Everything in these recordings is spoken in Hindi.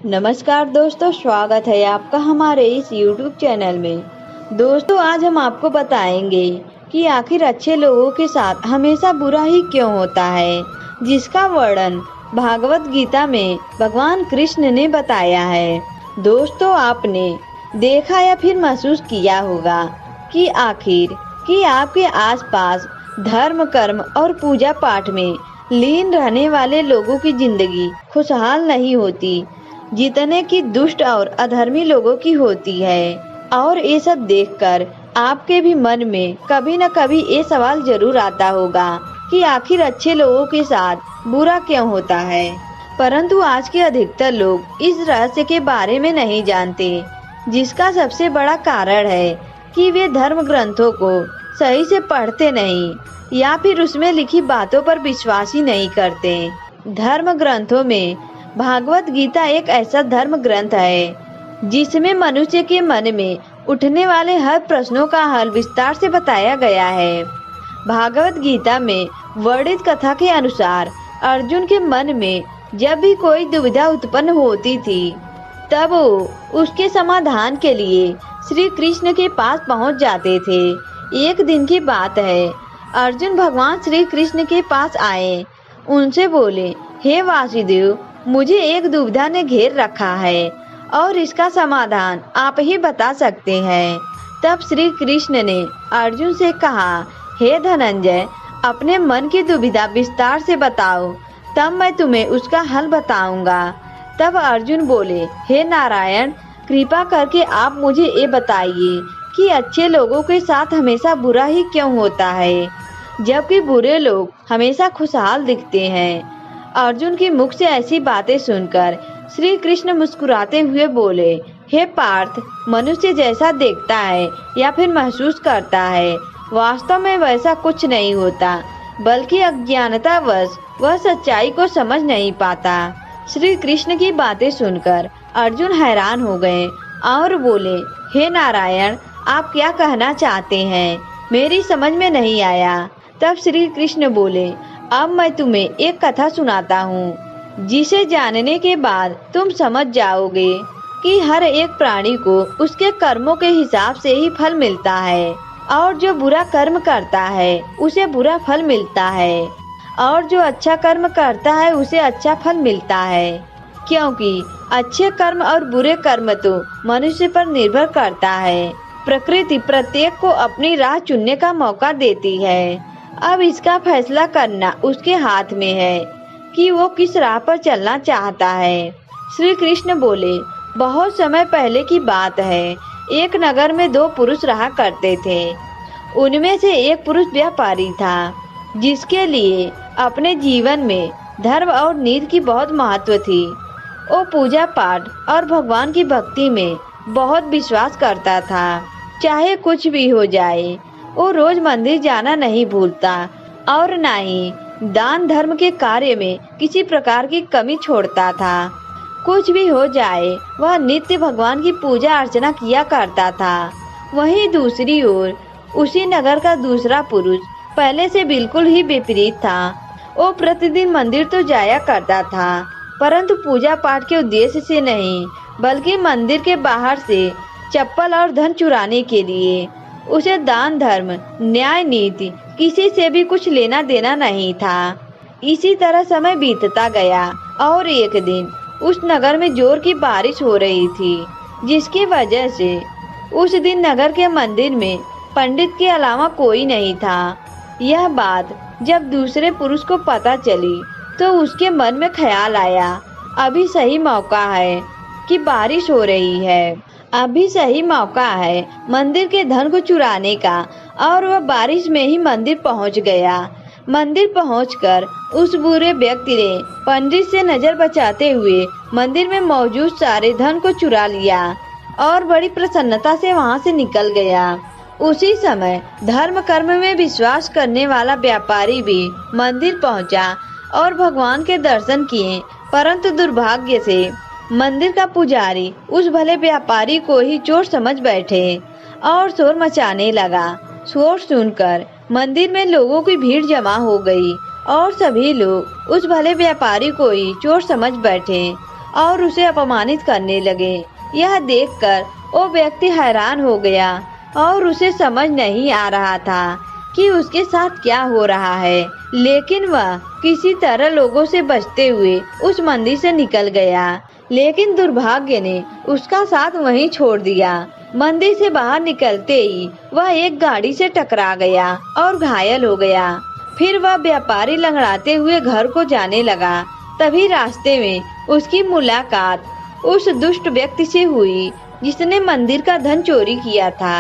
नमस्कार दोस्तों, स्वागत है आपका हमारे इस YouTube चैनल में। दोस्तों, आज हम आपको बताएंगे कि आखिर अच्छे लोगों के साथ हमेशा बुरा ही क्यों होता है, जिसका वर्णन भागवत गीता में भगवान कृष्ण ने बताया है। दोस्तों, आपने देखा या फिर महसूस किया होगा कि आखिर कि आपके आसपास धर्म, कर्म और पूजा पाठ में लीन रहने वाले लोगों की जिंदगी खुशहाल नहीं होती जितने की दुष्ट और अधर्मी लोगों की होती है। और ये सब देखकर आपके भी मन में कभी न कभी ये सवाल जरूर आता होगा कि आखिर अच्छे लोगों के साथ बुरा क्यों होता है। परंतु आज के अधिकतर लोग इस रहस्य के बारे में नहीं जानते, जिसका सबसे बड़ा कारण है कि वे धर्म ग्रंथों को सही से पढ़ते नहीं या फिर उसमें लिखी बातों पर विश्वास ही नहीं करते। धर्म ग्रंथों में भागवत गीता एक ऐसा धर्म ग्रंथ है जिसमें मनुष्य के मन में उठने वाले हर प्रश्नों का हल विस्तार से बताया गया है। भागवत गीता में वर्णित कथा के अनुसार अर्जुन के मन में जब भी कोई दुविधा उत्पन्न होती थी, तब वो उसके समाधान के लिए श्री कृष्ण के पास पहुंच जाते थे। एक दिन की बात है, अर्जुन भगवान श्री कृष्ण के पास आए। उनसे बोले, हे वासुदेव, मुझे एक दुविधा ने घेर रखा है और इसका समाधान आप ही बता सकते हैं। तब श्री कृष्ण ने अर्जुन से कहा, हे धनंजय, अपने मन की दुविधा विस्तार से बताओ, तब मैं तुम्हें उसका हल बताऊंगा। तब अर्जुन बोले, हे नारायण, कृपा करके आप मुझे ये बताइए कि अच्छे लोगों के साथ हमेशा बुरा ही क्यों होता है, जबकि बुरे लोग हमेशा खुशहाल दिखते हैं। अर्जुन के मुख से ऐसी बातें सुनकर श्री कृष्ण मुस्कुराते हुए बोले, हे पार्थ, मनुष्य जैसा देखता है या फिर महसूस करता है, वास्तव में वैसा कुछ नहीं होता, बल्कि अज्ञानतावश वह सच्चाई को समझ नहीं पाता। श्री कृष्ण की बातें सुनकर अर्जुन हैरान हो गए और बोले, हे नारायण, आप क्या कहना चाहते हैं, मेरी समझ में नहीं आया। तब श्री कृष्ण बोले, अब मैं तुम्हें एक कथा सुनाता हूँ, जिसे जानने के बाद तुम समझ जाओगे कि हर एक प्राणी को उसके कर्मों के हिसाब से ही फल मिलता है, और जो बुरा कर्म करता है उसे बुरा फल मिलता है, और जो अच्छा कर्म करता है उसे अच्छा फल मिलता है। क्योंकि अच्छे कर्म और बुरे कर्म तो मनुष्य पर निर्भर करता है। प्रकृति प्रत्येक को अपनी राह चुनने का मौका देती है। अब इसका फैसला करना उसके हाथ में है कि वो किस राह पर चलना चाहता है। श्री कृष्ण बोले, बहुत समय पहले की बात है, एक नगर में दो पुरुष रहा करते थे। उनमें से एक पुरुष व्यापारी था, जिसके लिए अपने जीवन में धर्म और नीति की बहुत महत्व थी। वो पूजा पाठ और भगवान की भक्ति में बहुत विश्वास करता था। चाहे कुछ भी हो जाए, वो रोज मंदिर जाना नहीं भूलता और न ही दान धर्म के कार्य में किसी प्रकार की कमी छोड़ता था। कुछ भी हो जाए, वह नित्य भगवान की पूजा अर्चना किया करता था। वहीं दूसरी ओर उसी नगर का दूसरा पुरुष पहले से बिल्कुल ही विपरीत था। वो प्रतिदिन मंदिर तो जाया करता था, परंतु पूजा पाठ के उद्देश्य से नहीं, बल्कि मंदिर के बाहर से चप्पल और धन चुराने के लिए। उसे दान धर्म, न्याय नीति किसी से भी कुछ लेना देना नहीं था। इसी तरह समय बीतता गया और एक दिन उस नगर में जोर की बारिश हो रही थी, जिसकी वजह से उस दिन नगर के मंदिर में पंडित के अलावा कोई नहीं था। यह बात जब दूसरे पुरुष को पता चली तो उसके मन में ख्याल आया, अभी सही मौका है कि बारिश हो रही है, अभी सही मौका है मंदिर के धन को चुराने का। और वह बारिश में ही मंदिर पहुंच गया। मंदिर पहुंचकर उस बुरे व्यक्ति ने पंडित से नजर बचाते हुए मंदिर में मौजूद सारे धन को चुरा लिया और बड़ी प्रसन्नता से वहां से निकल गया। उसी समय धर्म कर्म में विश्वास करने वाला व्यापारी भी मंदिर पहुंचा और भगवान के दर्शन किए, परंतु दुर्भाग्य से मंदिर का पुजारी उस भले व्यापारी को ही चोर समझ बैठे और शोर मचाने लगा। शोर सुनकर मंदिर में लोगों की भीड़ जमा हो गई और सभी लोग उस भले व्यापारी को ही चोर समझ बैठे और उसे अपमानित करने लगे। यह देखकर वो व्यक्ति हैरान हो गया और उसे समझ नहीं आ रहा था कि उसके साथ क्या हो रहा है, लेकिन वह किसी तरह लोगों से बचते हुए उस मंदिर से निकल गया। लेकिन दुर्भाग्य ने उसका साथ वहीं छोड़ दिया। मंदिर से बाहर निकलते ही वह एक गाड़ी से टकरा गया और घायल हो गया। फिर वह व्यापारी लंगड़ाते हुए घर को जाने लगा। तभी रास्ते में उसकी मुलाकात उस दुष्ट व्यक्ति से हुई जिसने मंदिर का धन चोरी किया था।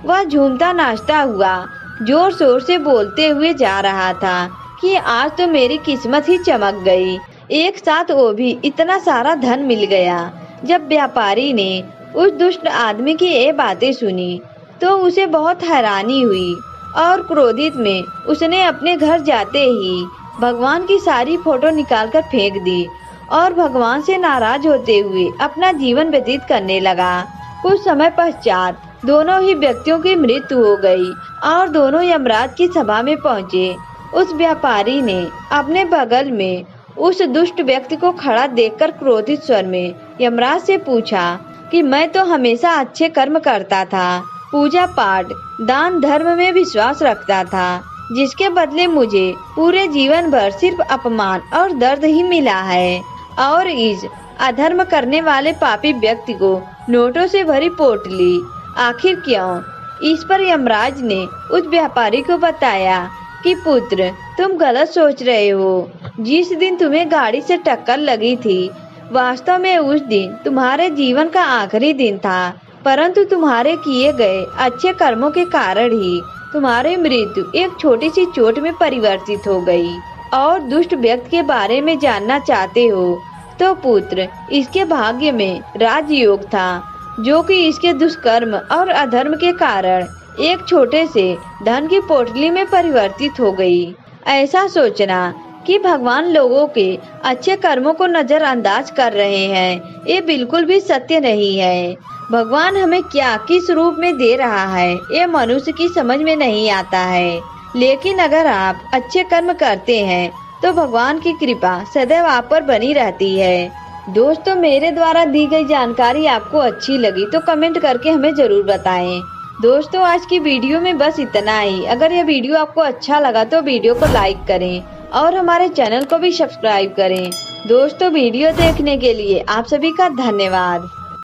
वह झूमता नाचता हुआ जोर शोर से बोलते हुए जा रहा था कि आज तो मेरी किस्मत ही चमक गई, एक साथ वो भी इतना सारा धन मिल गया। जब व्यापारी ने उस दुष्ट आदमी की ये बातें सुनी तो उसे बहुत हैरानी हुई और क्रोधित में उसने अपने घर जाते ही भगवान की सारी फोटो निकालकर फेंक दी और भगवान से नाराज होते हुए अपना जीवन व्यतीत करने लगा। कुछ समय पश्चात दोनों ही व्यक्तियों की मृत्यु हो गई और दोनों यमराज की सभा में पहुंचे। उस व्यापारी ने अपने बगल में उस दुष्ट व्यक्ति को खड़ा देखकर क्रोधित स्वर में यमराज से पूछा कि मैं तो हमेशा अच्छे कर्म करता था, पूजा पाठ दान धर्म में विश्वास रखता था, जिसके बदले मुझे पूरे जीवन भर सिर्फ अपमान और दर्द ही मिला है, और इस अधर्म करने वाले पापी व्यक्ति को नोटों से भरी पोटली आखिर क्यों? इस पर यमराज ने उस व्यापारी को बताया कि पुत्र, तुम गलत सोच रहे हो। जिस दिन तुम्हें गाड़ी से टक्कर लगी थी, वास्तव में उस दिन तुम्हारे जीवन का आखिरी दिन था, परंतु तुम्हारे किए गए अच्छे कर्मों के कारण ही तुम्हारी मृत्यु एक छोटी सी चोट में परिवर्तित हो गई। और दुष्ट व्यक्ति के बारे में जानना चाहते हो तो पुत्र, इसके भाग्य में राजयोग था, जो कि इसके दुष्कर्म और अधर्म के कारण एक छोटे से धन की पोटली में परिवर्तित हो गई। ऐसा सोचना कि भगवान लोगों के अच्छे कर्मों को नजरअंदाज कर रहे हैं, ये बिल्कुल भी सत्य नहीं है। भगवान हमें क्या किस रूप में दे रहा है, ये मनुष्य की समझ में नहीं आता है। लेकिन अगर आप अच्छे कर्म करते हैं तो भगवान की कृपा सदैव आप पर बनी रहती है। दोस्तों, मेरे द्वारा दी गई जानकारी आपको अच्छी लगी तो कमेंट करके हमें जरूर बताएं। दोस्तों, आज की वीडियो में बस इतना ही। अगर यह वीडियो आपको अच्छा लगा तो वीडियो को लाइक करें और हमारे चैनल को भी सब्सक्राइब करें। दोस्तों, वीडियो देखने के लिए आप सभी का धन्यवाद।